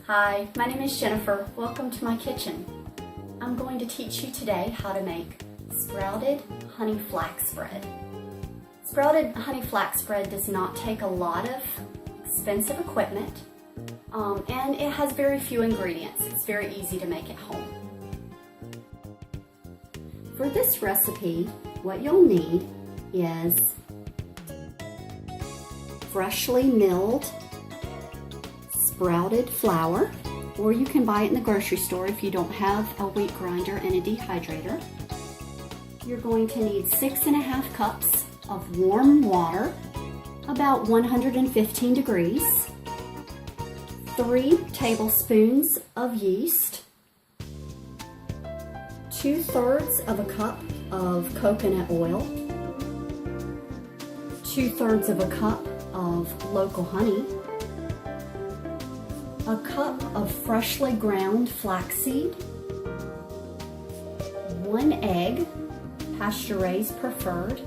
Hi, my name is Jennifer. Welcome to my kitchen. I'm going to teach you today how to make sprouted honey-flax bread. Sprouted honey-flax bread does not take a lot of expensive equipment, and it has very few ingredients. It's very easy to make at home. For this recipe, what you'll need is freshly milled sprouted flour, or you can buy it in the grocery store if you don't have a wheat grinder and a dehydrator. You're going to need 6½ cups of warm water, about 115 degrees, 3 tablespoons of yeast, 2/3 of a cup of coconut oil, 2/3 of a cup of local honey, a cup of freshly ground flaxseed, 1 egg, pasture-raised preferred,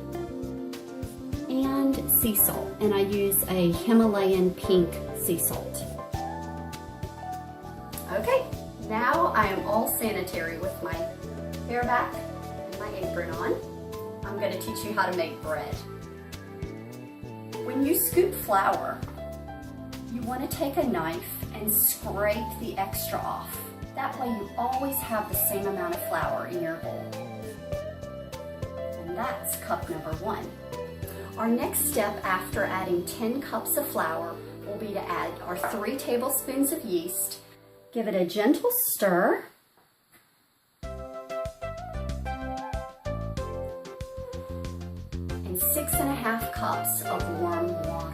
and sea salt, and I use a Himalayan pink sea salt. Okay, now I am all sanitary with my hair back and my apron on. I'm going to teach you how to make bread. When you scoop flour, you want to take a knife and scrape the extra off. That way you always have the same amount of flour in your bowl. And that's cup number 1. Our next step after adding 10 cups of flour will be to add our 3 tablespoons of yeast. Give it a gentle stir. And 6½ cups of warm water.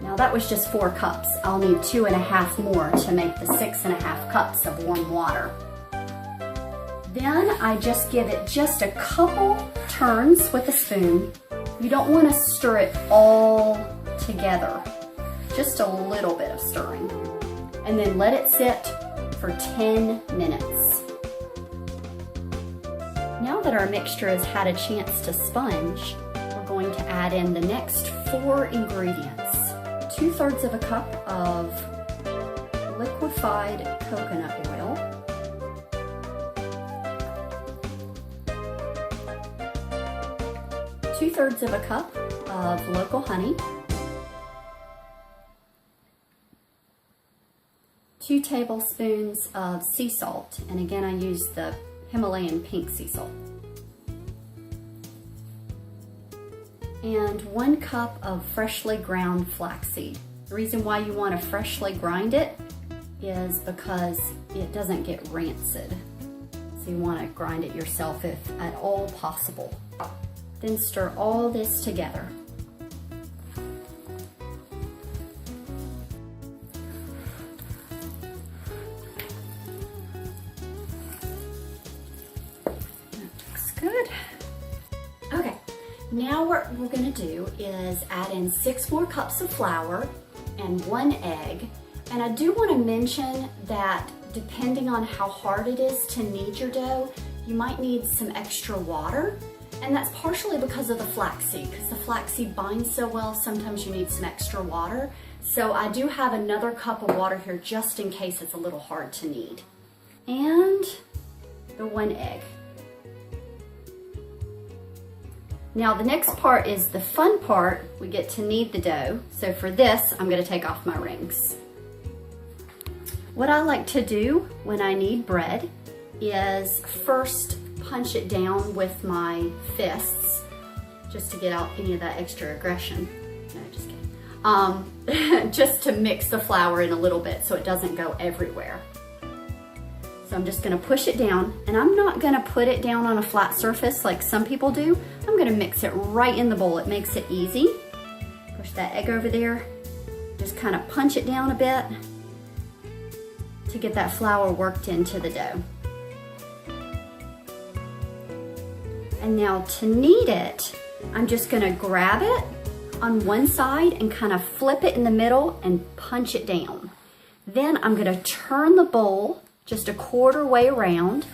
Now that was just 4 cups. I'll need 2½ more to make the 6½ cups of warm water. Then I just give it just a couple turns with a spoon. You don't want to stir it all together. Just a little bit of stirring. And then let it sit for 10 minutes. Now that our mixture has had a chance to sponge, we're going to add in the next 4 ingredients. 2/3 of a cup of liquefied coconut oil, 2/3 of a cup of local honey, 2 tablespoons of sea salt, and again I use the Himalayan pink sea salt, and 1 cup of freshly ground flaxseed. The reason why you want to freshly grind it is because it doesn't get rancid. So you want to grind it yourself if at all possible. Then stir all this together. That looks good. Okay. Now what we're going to do is add in 6 more cups of flour and 1 egg. And I do want to mention that depending on how hard it is to knead your dough, you might need some extra water. And that's partially because of the flaxseed, because the flaxseed binds so well, sometimes you need some extra water. So I do have another cup of water here just in case it's a little hard to knead. And the 1 egg. Now the next part is the fun part. We get to knead the dough. So for this, I'm going to take off my rings. What I like to do when I knead bread is first punch it down with my fists just to get out any of that extra aggression. No, just kidding. Just to mix the flour in a little bit so it doesn't go everywhere. So I'm just going to push it down, and I'm not going to put it down on a flat surface like some people do. I'm going to mix it right in the bowl. It makes it easy. Push that egg over there. Just kind of punch it down a bit to get that flour worked into the dough. And now to knead it, I'm just going to grab it on one side and kind of flip it in the middle and punch it down. Then I'm going to turn the bowl just a 1/4 way around,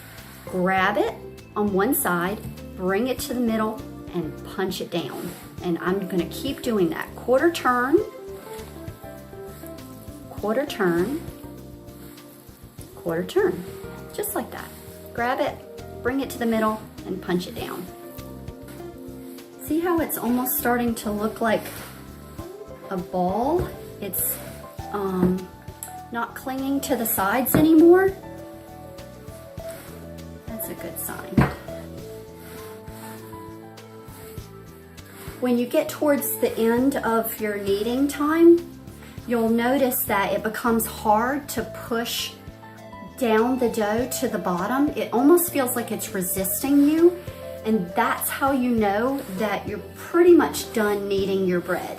grab it on one side, bring it to the middle, and punch it down. And I'm gonna keep doing that. Quarter turn, quarter turn, quarter turn. Just like that. Grab it, bring it to the middle, and punch it down. See how it's almost starting to look like a ball? It's not clinging to the sides anymore. That's a good sign. When you get towards the end of your kneading time, you'll notice that it becomes hard to push down the dough to the bottom. It almost feels like it's resisting you, and that's how you know that you're pretty much done kneading your bread.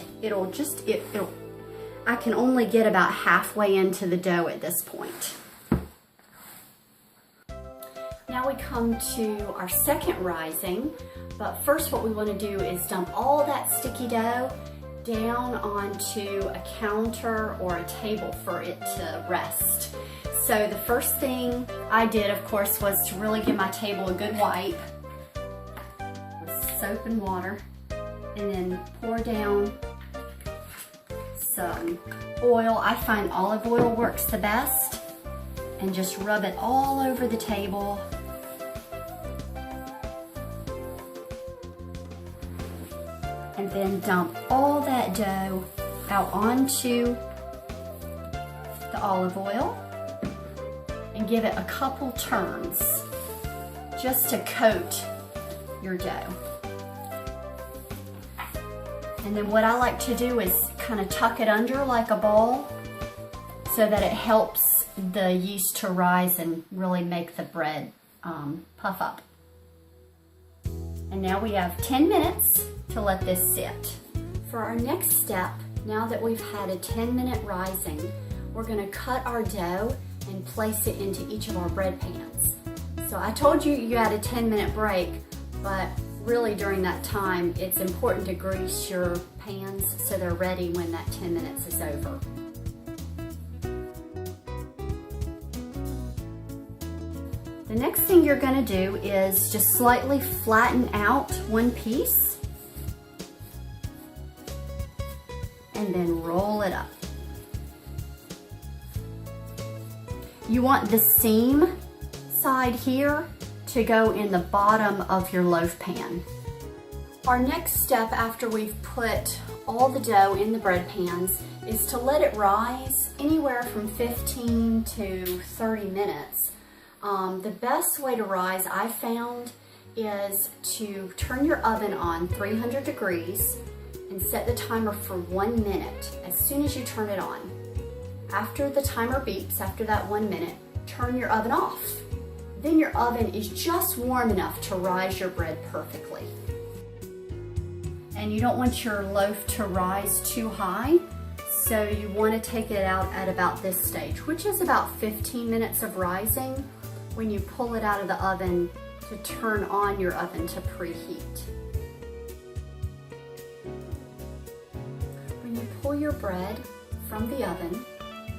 I can only get about halfway into the dough at this point. Now we come to our second rising, but first what we want to do is dump all that sticky dough down onto a counter or a table for it to rest. So the first thing I did, of course, was to really give my table a good wipe with soap and water, and then pour down some oil. I find olive oil works the best, and just rub it all over the table. And then dump all that dough out onto the olive oil and give it a couple turns just to coat your dough. And then what I like to do is kind of tuck it under like a ball so that it helps the yeast to rise and really make the bread puff up. And now we have 10 minutes to let this sit. For our next step, now that we've had a 10-minute rising, we're gonna cut our dough and place it into each of our bread pans. So I told you you had a 10-minute break, but really during that time, it's important to grease your pans so they're ready when that 10 minutes is over. The next thing you're gonna do is just slightly flatten out one piece and then roll it up. You want the seam side here to go in the bottom of your loaf pan. Our next step after we've put all the dough in the bread pans is to let it rise anywhere from 15 to 30 minutes. The best way to rise, I found, is to turn your oven on 300 degrees and set the timer for 1 minute as soon as you turn it on. After the timer beeps, after that 1 minute, turn your oven off. Then your oven is just warm enough to rise your bread perfectly. And you don't want your loaf to rise too high, so you want to take it out at about this stage, which is about 15 minutes of rising when you pull it out of the oven to turn on your oven to preheat. When you pull your bread from the oven,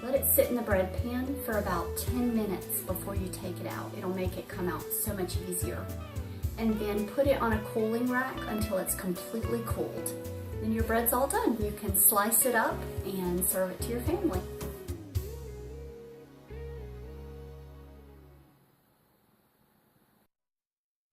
let it sit in the bread pan for about 10 minutes before you take it out. It'll make it come out so much easier. And then put it on a cooling rack until it's completely cooled. Then your bread's all done. You can slice it up and serve it to your family.